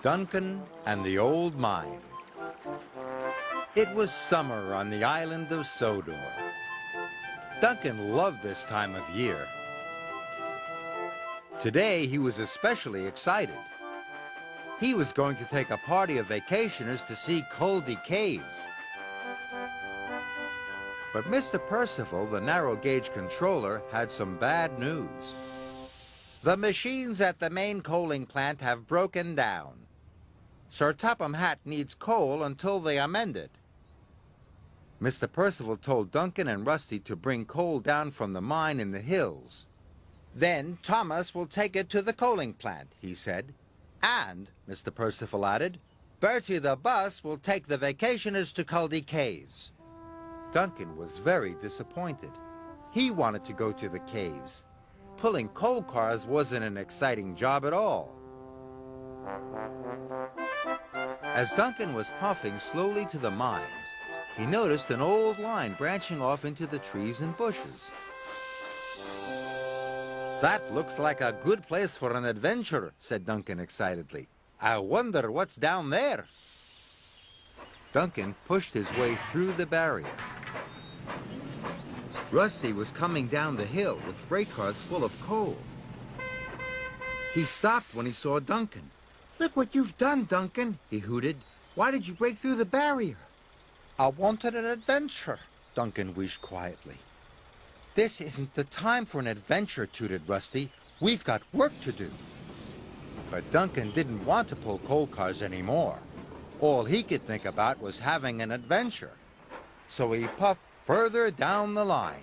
Duncan and the Old Mine. It was summer on the island of Sodor. Duncan loved this time of year. Today he was especially excited. He was going to take a party of vacationers to see Coldy Caves. But Mr. Percival, the narrow gauge controller, had some bad news. The machines at the main coaling plant have broken down. Sir Topham Hatt needs coal until they are mended. Mr. Percival told Duncan and Rusty to bring coal down from the mine in the hills. Then Thomas will take it to the coaling plant, he said. And, Mr. Percival added, Bertie the bus will take the vacationers to Coldy Caves. Duncan was very disappointed. He wanted to go to the caves. Pulling coal cars wasn't an exciting job at all. As Duncan was puffing slowly to the mine, he noticed an old line branching off into the trees and bushes. That looks like a good place for an adventure, said Duncan excitedly. I wonder what's down there. Duncan pushed his way through the barrier. Rusty was coming down the hill with freight cars full of coal. He stopped when he saw Duncan. Look what you've done, Duncan, he hooted. Why did you break through the barrier? I wanted an adventure, Duncan wished quietly. This isn't the time for an adventure, tooted Rusty. We've got work to do. But Duncan didn't want to pull coal cars anymore. All he could think about was having an adventure. So he puffed further down the line.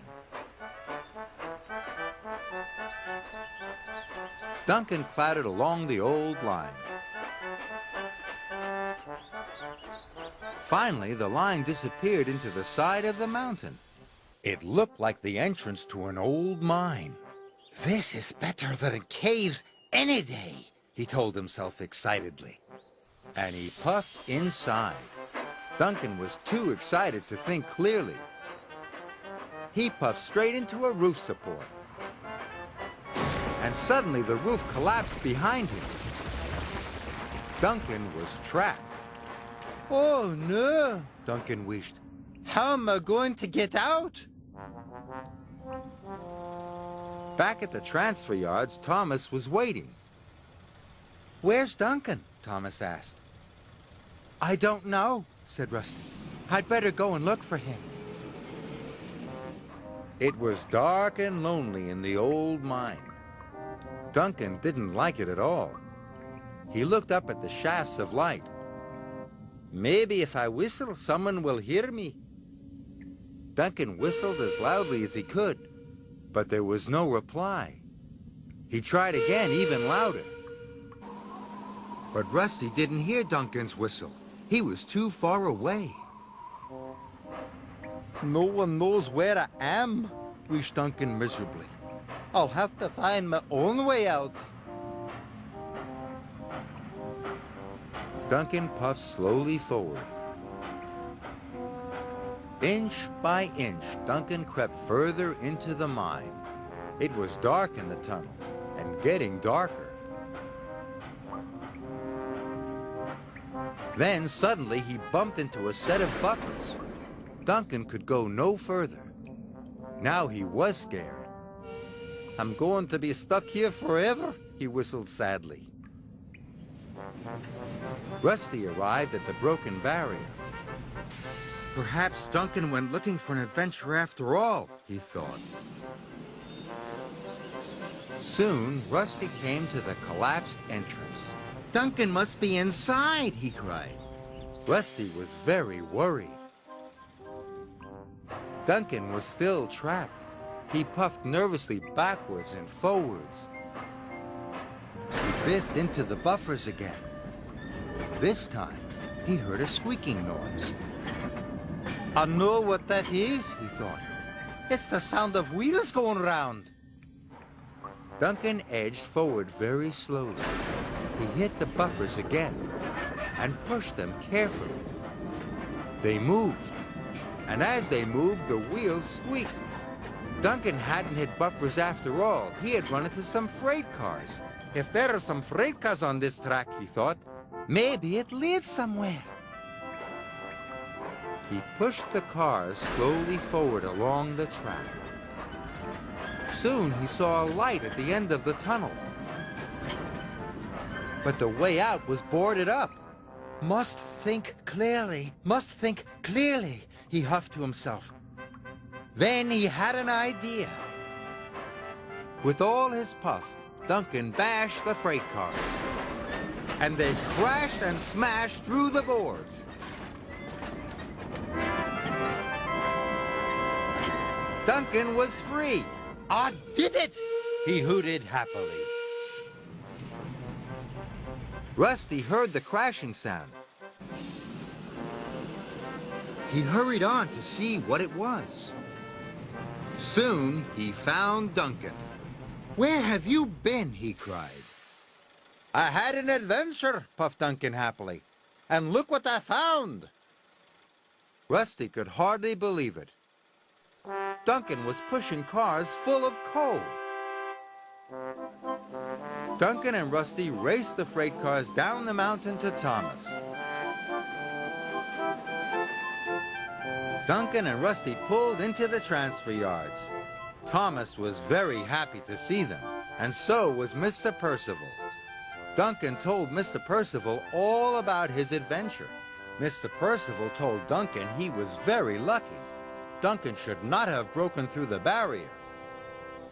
Duncan clattered along the old line. Finally, the line disappeared into the side of the mountain. It looked like the entrance to an old mine. This is better than caves any day, he told himself excitedly. And he puffed inside. Duncan was too excited to think clearly. He puffed straight into a roof support. And suddenly the roof collapsed behind him. Duncan was trapped. Oh no, Duncan wished. How am I going to get out? Back at the transfer yards, Thomas was waiting. Where's Duncan? Thomas asked. I don't know, said Rusty. I'd better go and look for him. It was dark and lonely in the old mine. Duncan didn't like it at all. He looked up at the shafts of light. Maybe if I whistle, someone will hear me. Duncan whistled as loudly as he could, but there was no reply. He tried again, even louder. But Rusty didn't hear Duncan's whistle. He was too far away. No one knows where I am, wished Duncan miserably. I'll have to find my own way out. Duncan puffed slowly forward. Inch by inch, Duncan crept further into the mine. It was dark in the tunnel, and getting darker. Then suddenly he bumped into a set of buffers. Duncan could go no further. Now he was scared. I'm going to be stuck here forever, he whistled sadly. Rusty arrived at the broken barrier. Perhaps Duncan went looking for an adventure after all, he thought. Soon, Rusty came to the collapsed entrance. Duncan must be inside, he cried. Rusty was very worried. Duncan was still trapped. He puffed nervously backwards and forwards. He biffed into the buffers again. This time, he heard a squeaking noise. I know what that is, he thought. It's the sound of wheels going round. Duncan edged forward very slowly. He hit the buffers again and pushed them carefully. They moved, and as they moved, the wheels squeaked. Duncan hadn't hit buffers after all. He had run into some freight cars. If there are some freight cars on this track, he thought, Maybe it leads somewhere. He pushed the cars slowly forward along the track. Soon he saw a light at the end of the tunnel. But the way out was boarded up. Must think clearly, he huffed to himself. Then he had an idea. With all his puff, Duncan bashed the freight cars. And they crashed and smashed through the boards. Duncan was free. I did it! He hooted happily. Rusty heard the crashing sound. He hurried on to see what it was. Soon he found Duncan. "Where have you been?" he cried. "I had an adventure," puffed Duncan happily. "And look what I found." Rusty could hardly believe it. Duncan was pushing cars full of coal. Duncan and Rusty raced the freight cars down the mountain to Thomas. Duncan and Rusty pulled into the transfer yards. Thomas was very happy to see them, and so was Mr. Percival. Duncan told Mr. Percival all about his adventure. Mr. Percival told Duncan he was very lucky. Duncan should not have broken through the barrier.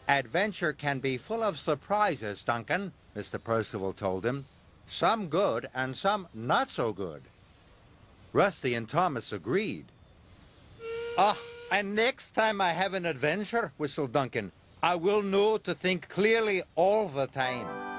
"Adventure can be full of surprises, Duncan," Mr. Percival told him. "Some good and some not so good." Rusty and Thomas agreed. And next time I have an adventure," whistled Duncan, "I will know to think clearly all the time."